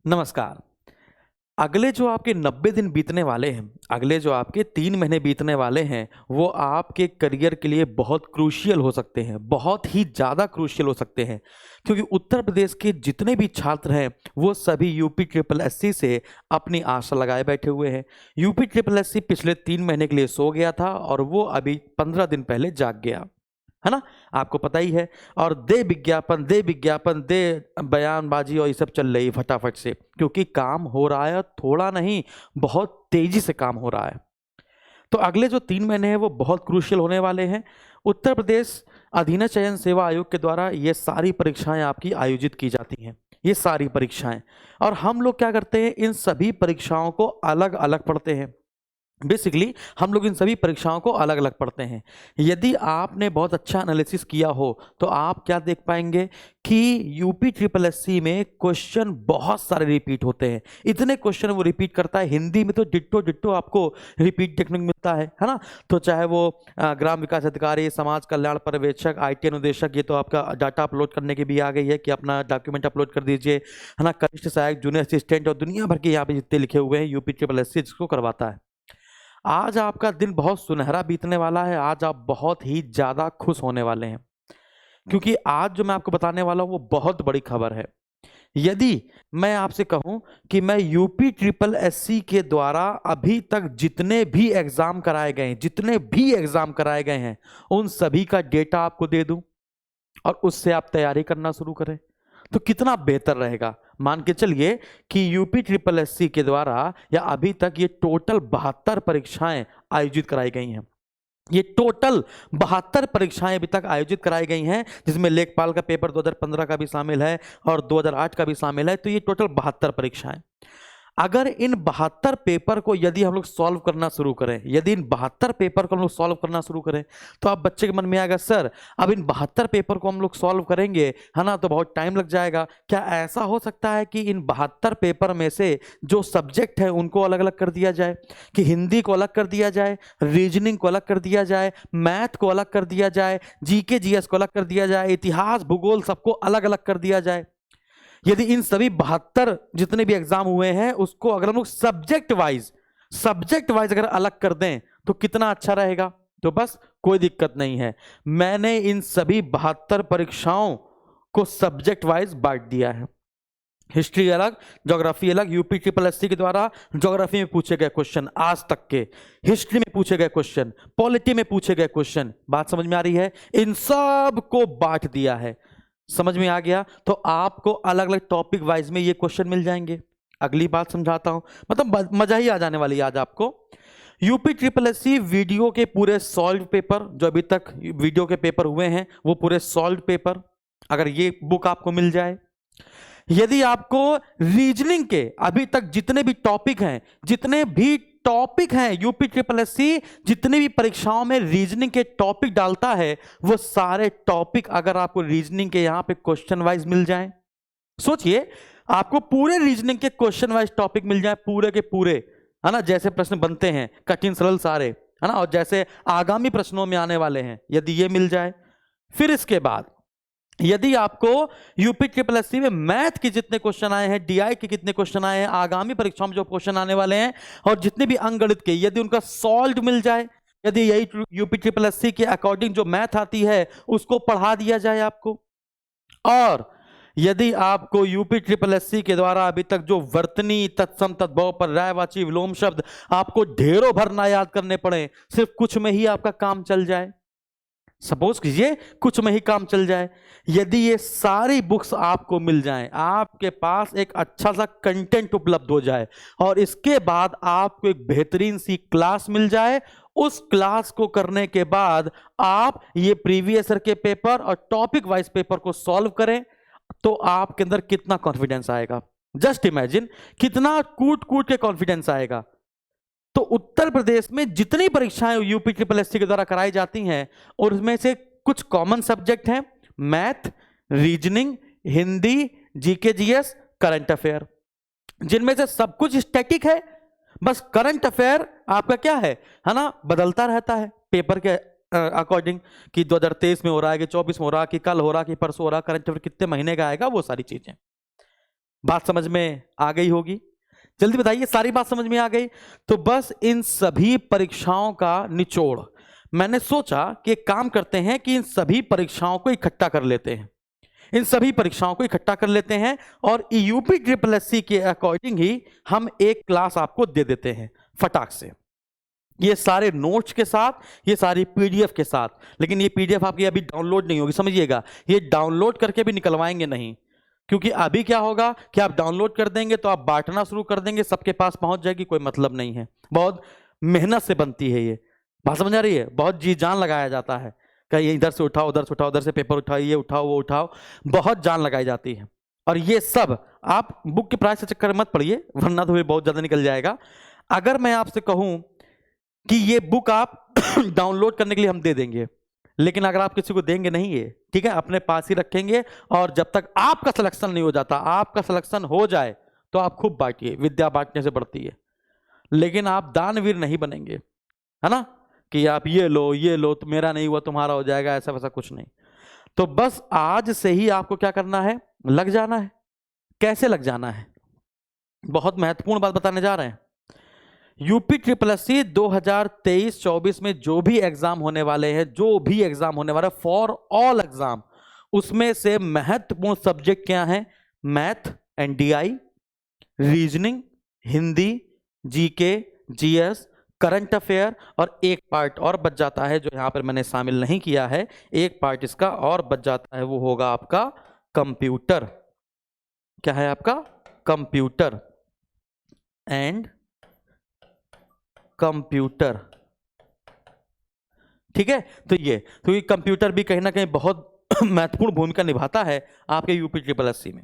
नमस्कार। अगले जो आपके 90 दिन बीतने वाले हैं, अगले जो आपके 3 महीने बीतने वाले हैं, वो आपके करियर के लिए बहुत क्रूशियल हो सकते हैं, बहुत ही ज़्यादा क्रूशियल हो सकते हैं। क्योंकि उत्तर प्रदेश के जितने भी छात्र हैं, वो सभी यूपी ट्रिपल एससी से अपनी आशा लगाए बैठे हुए हैं। यूपी ट्रिपल एससी पिछले 3 महीने के लिए सो गया था और वो अभी 15 दिन पहले जाग गया, है ना? आपको पता ही है। और दे बयानबाजी और ये सब चल रही है फटाफट से, क्योंकि काम हो रहा है, थोड़ा नहीं बहुत तेजी से काम हो रहा है। तो अगले जो 3 महीने हैं वो बहुत क्रूशियल होने वाले हैं। उत्तर प्रदेश अधीनस्थ चयन सेवा आयोग के द्वारा ये सारी परीक्षाएं आपकी आयोजित की जाती हैं, ये सारी परीक्षाएं। और हम लोग क्या करते हैं, इन सभी परीक्षाओं को अलग अलग पढ़ते हैं। बेसिकली हम लोग इन सभी परीक्षाओं को अलग अलग पढ़ते हैं। यदि आपने बहुत अच्छा एनालिसिस किया हो तो आप क्या देख पाएंगे कि यूपी ट्रिपल एससी में क्वेश्चन बहुत सारे रिपीट होते हैं। इतने क्वेश्चन वो रिपीट करता है, हिंदी में तो डिट्टो डिट्टो आपको रिपीट देखने को मिलता है ना? तो चाहे वो ग्राम विकास अधिकारी, समाज कल्याण पर्यवेक्षक, आईटी अनुदेशक, ये तो आपका डाटा अपलोड करने की भी आ गई है कि अपना डॉक्यूमेंट अपलोड कर दीजिए, है ना? कनिष्ठ सहायक, जूनियर असिस्टेंट और दुनिया भर के यहाँ पे जितने लिखे हुए हैं, यूपी ट्रिपल एससी जिसको करवाता है। आज आपका दिन बहुत सुनहरा बीतने वाला है। आज आप बहुत ही ज्यादा खुश होने वाले हैं, क्योंकि आज जो मैं आपको बताने वाला हूं वो बहुत बड़ी खबर है। यदि मैं आपसे कहूं कि मैं यूपी ट्रिपल एससी के द्वारा अभी तक जितने भी एग्जाम कराए गए हैं उन सभी का डेटा आपको दे दूं और उससे आप तैयारी करना शुरू करें, तो कितना बेहतर रहेगा। मान के चलिए कि यूपी ट्रिपल एससी के द्वारा या अभी तक ये टोटल 72 परीक्षाएं आयोजित कराई गई हैं। ये टोटल 72 परीक्षाएं अभी तक आयोजित कराई गई हैं, जिसमें लेखपाल का पेपर 2015 का भी शामिल है और 2008 का भी शामिल है। तो ये टोटल 72 परीक्षाएं। अगर इन 72 पेपर को यदि हम लोग सॉल्व करना शुरू करें, यदि इन 72 पेपर को हम लोग सॉल्व करना शुरू करें, तो आप बच्चे के मन में आएगा, सर अब इन 72 पेपर को हम लोग सॉल्व करेंगे, है ना, तो बहुत टाइम लग जाएगा। क्या ऐसा हो सकता है कि इन 72 पेपर में से जो सब्जेक्ट है उनको अलग अलग कर दिया जाए, कि हिंदी को अलग कर दिया जाए, रीजनिंग को अलग कर दिया जाए, मैथ को अलग कर दिया जाए, जीके जीएस को अलग कर दिया जाए, इतिहास भूगोल सबको अलग अलग कर दिया जाए? यदि इन सभी 72 जितने भी एग्जाम हुए हैं उसको अगर हम लोग सब्जेक्ट वाइज अगर अलग कर दें तो कितना अच्छा रहेगा। तो बस कोई दिक्कत नहीं है, मैंने इन सभी 72 परीक्षाओं को सब्जेक्ट वाइज बांट दिया है। हिस्ट्री अलग, ज्योग्राफी अलग। यूपी ट्रिपल एससी के द्वारा ज्योग्राफी में पूछे गए क्वेश्चन आज तक के, हिस्ट्री में पूछे गए क्वेश्चन, पॉलिटी में पूछे गए क्वेश्चन, बात समझ में आ रही है, इन सब को बांट दिया है। समझ में आ गया? तो आपको अलग अलग टॉपिक वाइज में ये क्वेश्चन मिल जाएंगे। अगली बात समझाता हूं, मतलब मजा ही आ जाने वाली है आज आपको। यूपी ट्रिपल एससी वीडियो के पूरे सॉल्व पेपर, जो अभी तक वीडियो के पेपर हुए हैं वो पूरे सॉल्व पेपर, अगर ये बुक आपको मिल जाए। यदि आपको रीजनिंग के अभी तक जितने भी टॉपिक हैं यूपी ट्रिपल एससी जितनी भी परीक्षाओं में रीजनिंग के टॉपिक डालता है, वो सारे टॉपिक अगर आपको रीजनिंग के यहां पे क्वेश्चन वाइज मिल जाएं, सोचिए आपको पूरे रीजनिंग के क्वेश्चन वाइज टॉपिक मिल जाए, पूरे के पूरे, है ना, जैसे प्रश्न बनते हैं कठिन सरल सारे, है ना, और जैसे आगामी प्रश्नों में आने वाले हैं, यदि ये मिल जाए। फिर इसके बाद यदि आपको यूपी ट्रिपल एससी में मैथ के जितने क्वेश्चन आए हैं, डीआई के कितने क्वेश्चन आए हैं, आगामी परीक्षाओं में जो क्वेश्चन आने वाले हैं, और जितने भी अंकगणित के, यदि उनका सॉल्व मिल जाए, यदि यही यूपी ट्रिपल एससी के अकॉर्डिंग जो मैथ आती है उसको पढ़ा दिया जाए आपको, और यदि आपको यूपी ट्रिपल एससी के द्वारा अभी तक जो वर्तनी, तत्सम, तद्भव, पर्यायवाची, विलोम शब्द आपको ढेरों भर ना याद करने पड़े, सिर्फ कुछ में ही आपका काम चल जाए, सपोज कीजिए कुछ में ही काम चल जाए, यदि ये सारी बुक्स आपको मिल जाएं, आपके पास एक अच्छा सा कंटेंट उपलब्ध हो जाए, और इसके बाद आपको एक बेहतरीन सी क्लास मिल जाए, उस क्लास को करने के बाद आप ये प्रीवियस ईयर के पेपर और टॉपिक वाइज पेपर को सॉल्व करें, तो आपके अंदर कितना कॉन्फिडेंस आएगा। जस्ट इमेजिन कितना कूट कूट के कॉन्फिडेंस आएगा। तो उत्तर प्रदेश में जितनी परीक्षाएं यूपी ट्रिपल एससी के द्वारा कराई जाती हैं और उसमें से कुछ कॉमन सब्जेक्ट हैं, math, reasoning, Hindi, GK GS, current affair, जिनमें से सब कुछ स्टैटिक है। बस करंट अफेयर आपका क्या है ना, बदलता रहता है पेपर के अकॉर्डिंग, कि 2023 में हो रहा है, कि 24 में हो रहा है, कि कल हो रहा है, कि परसों हो रहा है, करंट अफेयर कितने महीने का आएगा, वो सारी चीजें। बात समझ में आ गई होगी? जल्दी बताइए, सारी बात समझ में आ गई? तो बस इन सभी परीक्षाओं का निचोड़, मैंने सोचा कि एक काम करते हैं कि इन सभी परीक्षाओं को इकट्ठा कर लेते हैं, इन सभी परीक्षाओं को इकट्ठा कर लेते हैं और यूपी ट्रिपल एससी के अकॉर्डिंग ही हम एक क्लास आपको दे देते हैं फटाक से, ये सारे नोट्स के साथ, ये सारी पीडीएफ के साथ। लेकिन ये पीडीएफ आपकी अभी डाउनलोड नहीं होगी, समझिएगा, ये डाउनलोड करके भी निकलवाएंगे नहीं, क्योंकि अभी क्या होगा कि आप डाउनलोड कर देंगे तो आप बांटना शुरू कर देंगे, सबके पास पहुंच जाएगी, कोई मतलब नहीं है। बहुत मेहनत से बनती है ये बात, समझ आ रही है? बहुत जी जान लगाया जाता है, कहीं इधर से उठाओ, उधर से उठाओ, उधर से पेपर उठाओ, ये उठाओ, वो उठाओ, बहुत जान लगाई जाती है। और ये सब आप बुक के प्राइस से चक्कर मत पड़िए, वरना तो ये बहुत ज्यादा निकल जाएगा। अगर मैं आपसे कहूं कि ये बुक आप डाउनलोड करने के लिए हम दे देंगे, लेकिन अगर आप किसी को देंगे नहीं ये, ठीक है, अपने पास ही रखेंगे, और जब तक आपका सिलेक्शन नहीं हो जाता, आपका सिलेक्शन हो जाए तो आप खूब बांटिए, विद्या बांटने से बढ़ती है। लेकिन आप दानवीर नहीं बनेंगे, है ना, कि आप ये लो तो मेरा नहीं हुआ तुम्हारा हो जाएगा, ऐसा वैसा कुछ नहीं। तो बस आज से ही आपको क्या करना है, लग जाना है। कैसे लग जाना है, बहुत महत्वपूर्ण बात बताने जा रहे हैं। यूपी ट्रिपल एससी 2023-24 में जो भी एग्जाम होने वाले हैं, जो भी एग्जाम होने वाला है, फॉर ऑल एग्जाम, उसमें से महत्वपूर्ण सब्जेक्ट क्या है? Math, NDI, reasoning, Hindi, GK, GS, current affair, और एक पार्ट और बच जाता है जो यहां पर मैंने शामिल नहीं किया है, एक पार्ट इसका और बच जाता है, वो होगा आपका कंप्यूटर। क्या है आपका? कंप्यूटर एंड कंप्यूटर, ठीक है। तो ये कंप्यूटर भी कहीं ना कहीं बहुत महत्वपूर्ण भूमिका निभाता है आपके यूपी ट्रिपल एससी में।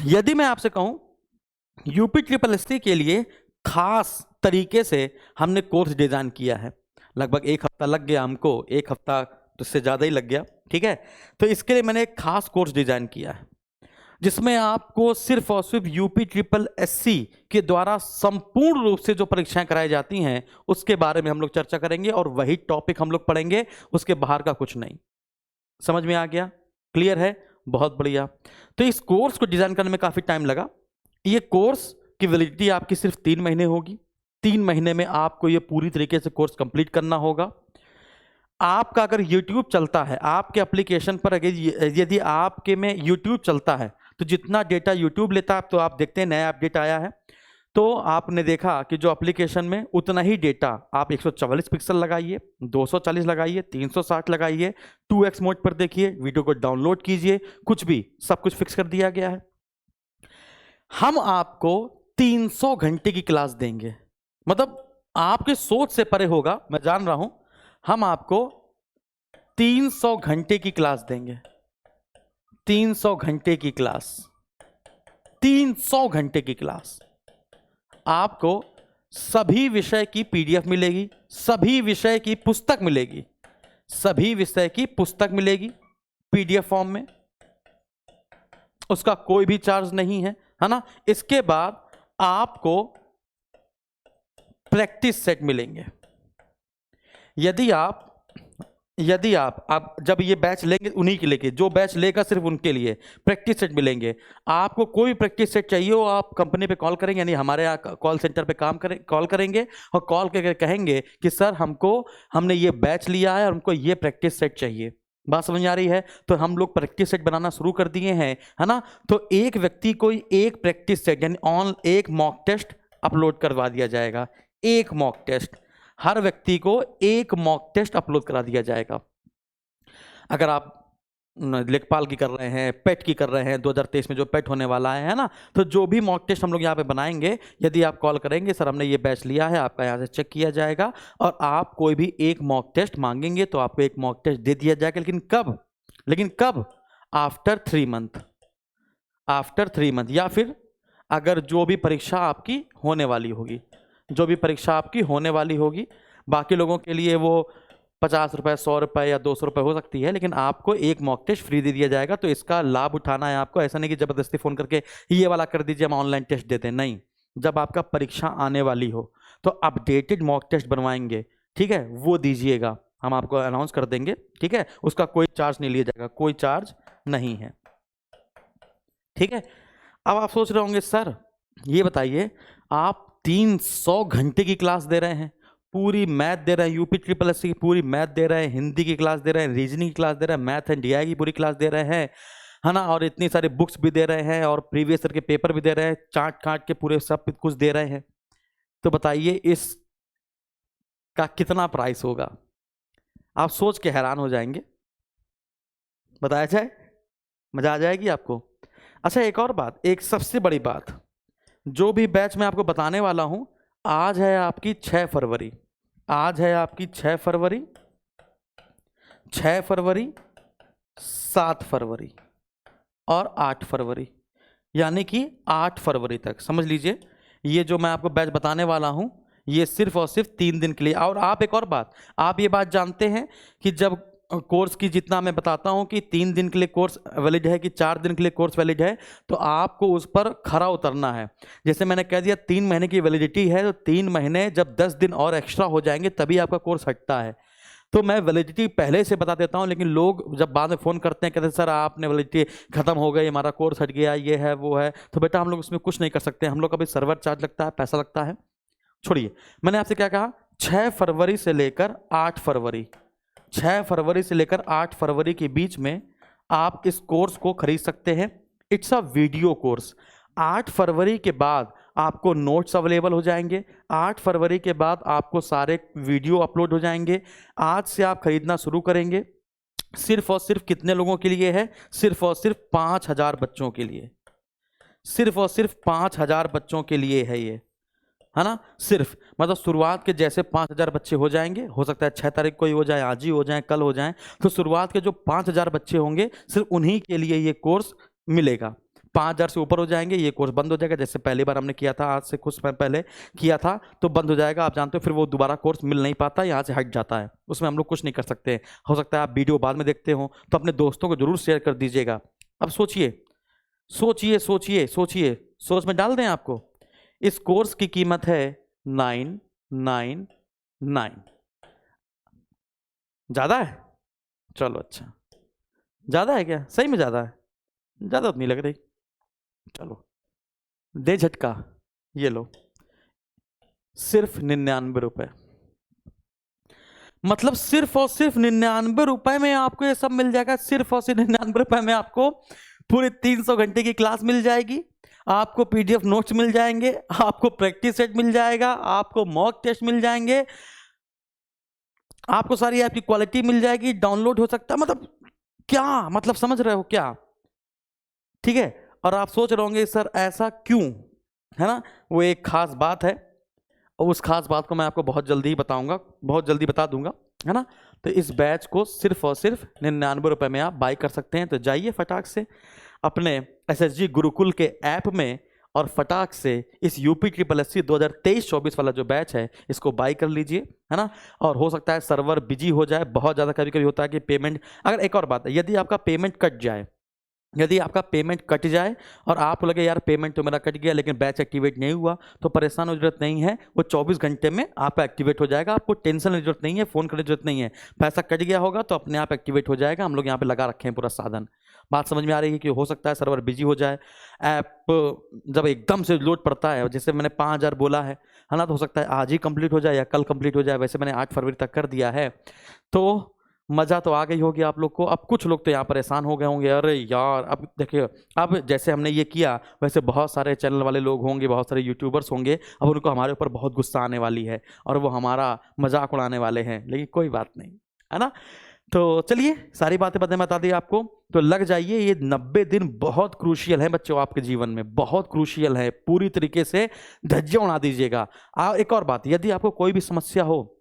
यदि मैं आपसे कहूं यूपी ट्रिपल एससी के लिए खास तरीके से हमने कोर्स डिजाइन किया है, लगभग एक हफ्ता लग गया हमको, एक हफ्ता तो इससे ज्यादा ही लग गया, ठीक है। तो इसके लिए मैंने एक खास कोर्स डिजाइन किया है, जिसमें आपको सिर्फ और सिर्फ यूपी ट्रिपल एससी के द्वारा संपूर्ण रूप से जो परीक्षाएं कराई जाती हैं उसके बारे में हम लोग चर्चा करेंगे, और वही टॉपिक हम लोग पढ़ेंगे, उसके बाहर का कुछ नहीं। समझ में आ गया? क्लियर है? बहुत बढ़िया। तो इस कोर्स को डिजाइन करने में काफी टाइम लगा। ये कोर्स की वैलिडिटी आपकी सिर्फ 3 महीने होगी। 3 महीने में आपको ये पूरी तरीके से कोर्स कंप्लीट करना होगा। आपका अगर YouTube चलता है, आपके एप्लीकेशन पर अगर यदि आपके में YouTube चलता है, तो जितना डेटा YouTube लेता है, तो आप देखते हैं नया अपडेट आया है, तो आपने देखा कि जो एप्लीकेशन में उतना ही डेटा आप 144 पिक्सल लगाइए, 240 लगाइए, 360 लगाइए, 2x मोड पर देखिए, वीडियो को डाउनलोड कीजिए, कुछ भी, सब कुछ फिक्स कर दिया गया है। हम आपको 300 घंटे की क्लास देंगे, मतलब आपके सोच से परे होगा, मैं जान रहा हूं। हम आपको 300 घंटे की क्लास देंगे, 300 घंटे की क्लास, 300 घंटे की क्लास। आपको सभी विषय की पीडीएफ मिलेगी, सभी विषय की पुस्तक मिलेगी, सभी विषय की पुस्तक मिलेगी पीडीएफ फॉर्म में, उसका कोई भी चार्ज नहीं है ना। इसके बाद आपको प्रैक्टिस सेट मिलेंगे। यदि आप जब ये बैच लेंगे, उन्हीं के लिए, जो बैच लेगा सिर्फ उनके लिए प्रैक्टिस सेट मिलेंगे। आपको कोई भी प्रैक्टिस सेट चाहिए हो, आप कंपनी पे कॉल करेंगे, यानी हमारे यहाँ कॉल सेंटर पे कॉल करेंगे, और कॉल करके कहेंगे कि सर हमने ये बैच लिया है और हमको ये प्रैक्टिस सेट चाहिए। बात समझ आ रही है? तो हम लोग प्रैक्टिस सेट बनाना शुरू कर दिए हैं, है ना। तो एक व्यक्ति को एक प्रैक्टिस सेट यानी एक मॉक टेस्ट अपलोड करवा दिया जाएगा। एक मॉक टेस्ट, हर व्यक्ति को एक मॉक टेस्ट अपलोड करा दिया जाएगा। अगर आप लेखपाल की कर रहे हैं, पेट की कर रहे हैं, 2023 में जो पेट होने वाला है ना, तो जो भी मॉक टेस्ट हम लोग यहाँ पे बनाएंगे, यदि आप कॉल करेंगे सर हमने ये बैच लिया है, आपका यहाँ से चेक किया जाएगा, और आप कोई भी एक मॉक टेस्ट मांगेंगे तो आपको एक मॉक टेस्ट दे दिया जाएगा। लेकिन कब? आफ्टर 3 मंथ, आफ्टर 3 मंथ, या फिर अगर जो भी परीक्षा आपकी होने वाली होगी, जो भी परीक्षा आपकी होने वाली होगी। बाकी लोगों के लिए वो 50 रुपये, 100 रुपये या 200 रुपये हो सकती है, लेकिन आपको एक मॉक टेस्ट फ्री दे दिया जाएगा। तो इसका लाभ उठाना है आपको, ऐसा नहीं कि जबरदस्ती फ़ोन करके ये वाला कर दीजिए हम ऑनलाइन टेस्ट देते हैं, नहीं। जब आपका परीक्षा आने वाली हो तो अपडेटेड मॉक टेस्ट बनवाएंगे, ठीक है, वो दीजिएगा, हम आपको अनाउंस कर देंगे, ठीक है। उसका कोई चार्ज नहीं लिया जाएगा, कोई चार्ज नहीं है। ठीक है। अब आप सोच रहे होंगे सर ये बताइए, आप 300 घंटे की क्लास दे रहे हैं, पूरी मैथ दे रहे हैं, यूपी ट्रिपल एस सी की पूरी मैथ दे रहे हैं, हिंदी की क्लास दे रहे हैं, रीजनिंग की क्लास दे रहे हैं, मैथ एंड डीआई की पूरी क्लास दे रहे हैं, है ना, और इतनी सारी बुक्स भी दे रहे हैं और प्रीवियस ईयर के पेपर भी दे रहे हैं, चार्ट काट के पूरे सब कुछ दे रहे हैं, तो बताइए इस का कितना प्राइस होगा? आप सोच के हैरान हो जाएंगे। बताया जाए, मजा आ जाएगी आपको। अच्छा एक और बात, एक सबसे बड़ी बात, जो भी बैच मैं आपको बताने वाला हूं, आज है आपकी 6 फरवरी, आज है आपकी 6 फरवरी, 6 फरवरी, 7 फरवरी और 8 फरवरी, यानी कि 8 फरवरी तक समझ लीजिए ये जो मैं आपको बैच बताने वाला हूं ये सिर्फ और सिर्फ 3 दिन के लिए। और आप एक और बात, आप ये बात जानते हैं कि जब कोर्स की जितना मैं बताता हूं कि 3 दिन के लिए कोर्स वैलिड है कि 4 दिन के लिए कोर्स वैलिड है, तो आपको उस पर खरा उतरना है। जैसे मैंने कह दिया 3 महीने की वैलिडिटी है, तो 3 महीने जब 10 दिन और एक्स्ट्रा हो जाएंगे तभी आपका कोर्स हटता है। तो मैं वैलिडिटी पहले से बता देता हूं, लेकिन लोग जब बाद में फ़ोन करते हैं कहते हैं सर आपने वैलिडिटी ख़त्म हो गई, हमारा कोर्स हट गया, ये है वो है, तो बेटा हम लोग उसमें कुछ नहीं कर सकते, हम लोग का भी सर्वर चार्ज लगता है, पैसा लगता है। छोड़िए, मैंने आपसे क्या कहा, 6 फरवरी से लेकर 8 फरवरी, 6 फरवरी से लेकर 8 फरवरी के बीच में आप इस कोर्स को खरीद सकते हैं। It's a video course. 8 फरवरी के बाद आपको नोट्स अवेलेबल हो जाएंगे, 8 फरवरी के बाद आपको सारे वीडियो अपलोड हो जाएंगे। आज से आप खरीदना शुरू करेंगे। सिर्फ और सिर्फ कितने लोगों के लिए है? सिर्फ और सिर्फ 5000 बच्चों के लिए, सिर्फ और सिर्फ 5000 बच्चों के लिए है ये, है ना। सिर्फ मतलब शुरुआत के जैसे 5000 बच्चे हो जाएंगे, हो सकता है 6 तारीख को ही हो जाए, आज ही हो जाए, कल हो जाए, तो शुरुआत के जो 5000 बच्चे होंगे सिर्फ उन्हीं के लिए ये कोर्स मिलेगा। 5000 से ऊपर हो जाएंगे ये कोर्स बंद हो जाएगा। जैसे पहली बार हमने किया था, आज से कुछ समय पहले किया था, तो बंद हो जाएगा। आप जानते हो फिर वो दोबारा कोर्स मिल नहीं पाता, यहाँ से हट जाता है, उसमें हम लोग कुछ नहीं कर सकते। हो सकता है आप वीडियो बाद में देखते हो, तो अपने दोस्तों को जरूर शेयर कर दीजिएगा। अब सोचिए सोचिए सोचिए सोचिए, सोच में डाल दें आपको। इस कोर्स की कीमत है 999। ज्यादा है? चलो अच्छा, ज्यादा है क्या? सही में ज्यादा है? ज्यादा तो नहीं लग रही। चलो दे झटका, ये लो, सिर्फ 99 रुपए। मतलब सिर्फ और सिर्फ 99 रुपए में आपको ये सब मिल जाएगा। सिर्फ और सिर्फ 99 रुपए में आपको पूरे 300 घंटे की क्लास मिल जाएगी, आपको पीडीएफ नोट्स मिल जाएंगे, आपको प्रैक्टिस सेट मिल जाएगा, आपको मॉक टेस्ट मिल जाएंगे, आपको सारी ऐप की क्वालिटी मिल जाएगी, डाउनलोड हो सकता है। मतलब क्या, मतलब समझ रहे हो क्या? ठीक है। और आप सोच रहे होंगे सर ऐसा क्यों, है ना, वो एक खास बात है और उस खास बात को मैं आपको बहुत जल्दी ही बताऊंगा, बहुत जल्दी बता दूंगा, है ना। तो इस बैच को सिर्फ और सिर्फ 99 रुपए में आप बाय कर सकते हैं। तो जाइए फटाक से अपने एसएसजी गुरुकुल के ऐप में और फटाक से इस यूपी ट्रिपल एससी 2023-24 वाला जो बैच है इसको बाय कर लीजिए, है ना। और हो सकता है सर्वर बिजी हो जाए बहुत ज़्यादा, कभी कभी होता है कि पेमेंट, अगर एक और बात है, यदि आपका पेमेंट कट जाए, यदि आपका पेमेंट कट जाए और आपको लगे यार पेमेंट तो मेरा कट गया लेकिन बैच एक्टिवेट नहीं हुआ, तो परेशान होने की जरूरत नहीं है, वो 24 घंटे में आपका एक्टिवेट हो जाएगा। आपको टेंशन की जरूरत नहीं है, फ़ोन करने की जरूरत नहीं है, पैसा कट गया होगा तो अपने आप एक्टिवेट हो जाएगा। हम लोग यहाँ पे लगा रखे हैं पूरा साधन। बात समझ में आ रही है कि हो सकता है सर्वर बिजी हो जाए, ऐप जब एकदम से लोड पड़ता है, जैसे मैंने 5000 बोला है ना, तो हो सकता है आज ही कंप्लीट हो जाए या कल कंप्लीट हो जाए। वैसे मैंने 8 फरवरी तक कर दिया है, तो मज़ा तो आ गई होगी आप लोग को। अब कुछ लोग तो यहाँ परेशान हो गए होंगे, अरे यार अब देखिए, अब जैसे हमने ये किया वैसे बहुत सारे चैनल वाले लोग होंगे, बहुत सारे यूट्यूबर्स होंगे, अब उनको हमारे ऊपर बहुत गुस्सा आने वाली है और वो हमारा मजाक उड़ाने वाले हैं, लेकिन कोई बात नहीं, है ना। तो चलिए सारी बातें बता दी आपको, तो लग जाइए। ये 90 दिन बहुत क्रूशियल है बच्चों, आपके जीवन में बहुत क्रूशियल है, पूरी तरीके से धज्जियां उड़ा दीजिएगा। एक और बात, यदि आपको कोई भी समस्या हो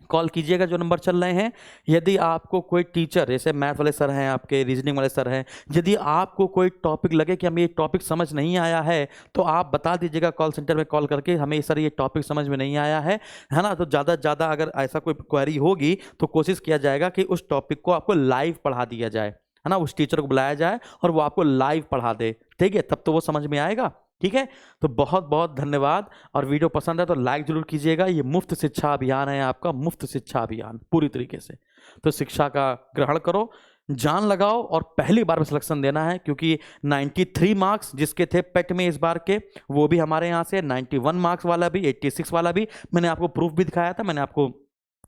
कॉल कीजिएगा, जो नंबर चल रहे हैं। यदि आपको कोई टीचर, जैसे मैथ वाले सर हैं आपके, रीजनिंग वाले सर हैं, यदि आपको कोई टॉपिक लगे कि हमें ये टॉपिक समझ नहीं आया है, तो आप बता दीजिएगा कॉल सेंटर में कॉल करके, हमें सर ये टॉपिक समझ में नहीं आया है ना। तो ज़्यादा से ज़्यादा अगर ऐसा कोई क्वेरी होगी तो कोशिश किया जाएगा कि उस टॉपिक को आपको लाइव पढ़ा दिया जाए, है ना, उस टीचर को बुलाया जाए और वो आपको लाइव पढ़ा दे, ठीक है, तब तो वो समझ में आएगा। ठीक है, तो बहुत बहुत धन्यवाद। और वीडियो पसंद है तो लाइक जरूर कीजिएगा। ये मुफ्त शिक्षा अभियान है आपका, मुफ्त शिक्षा अभियान पूरी तरीके से। तो शिक्षा का ग्रहण करो, जान लगाओ और पहली बार में सिलेक्शन देना है, क्योंकि 93 मार्क्स जिसके थे पेट में इस बार के, वो भी हमारे यहाँ से, 91 मार्क्स वाला भी, 86 वाला भी, मैंने आपको प्रूफ भी दिखाया था, मैंने आपको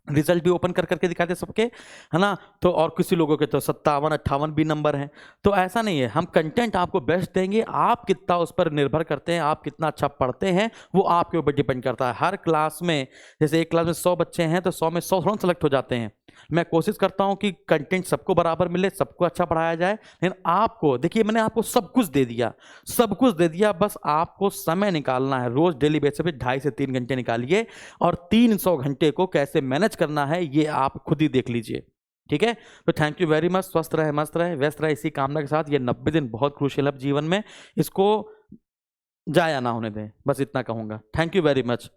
रिजल्ट भी ओपन कर करके दिखाए थे सबके, है ना। तो और किसी लोगों के तो 57 58 भी नंबर हैं। तो ऐसा नहीं है, हम कंटेंट आपको बेस्ट देंगे, आप कितना उस पर निर्भर करते हैं, आप कितना अच्छा पढ़ते हैं, वो आपके ऊपर डिपेंड करता है। हर क्लास में, जैसे एक क्लास में 100 बच्चे हैं तो 100 में 100 थोड़ा सेलेक्ट हो जाते हैं। मैं कोशिश करता हूं कि कंटेंट सबको बराबर मिले, सबको अच्छा पढ़ाया जाए। लेकिन आपको देखिए, मैंने आपको सब कुछ दे दिया, सब कुछ दे दिया, बस आपको समय निकालना है। रोज डेली बेसिस पे 2.5 से 3 घंटे निकालिए, और 300 घंटे को कैसे मैनेज करना है ये आप खुद ही देख लीजिए, ठीक है। तो थैंक यू वेरी मच। स्वस्थ रहे, मस्त रहे, व्यस्त रहे, इसी कामना के साथ। ये 90 दिन बहुत क्रूशियल है जीवन में, इसको जाया ना होने दें, बस इतना कहूंगा। Thank you very much.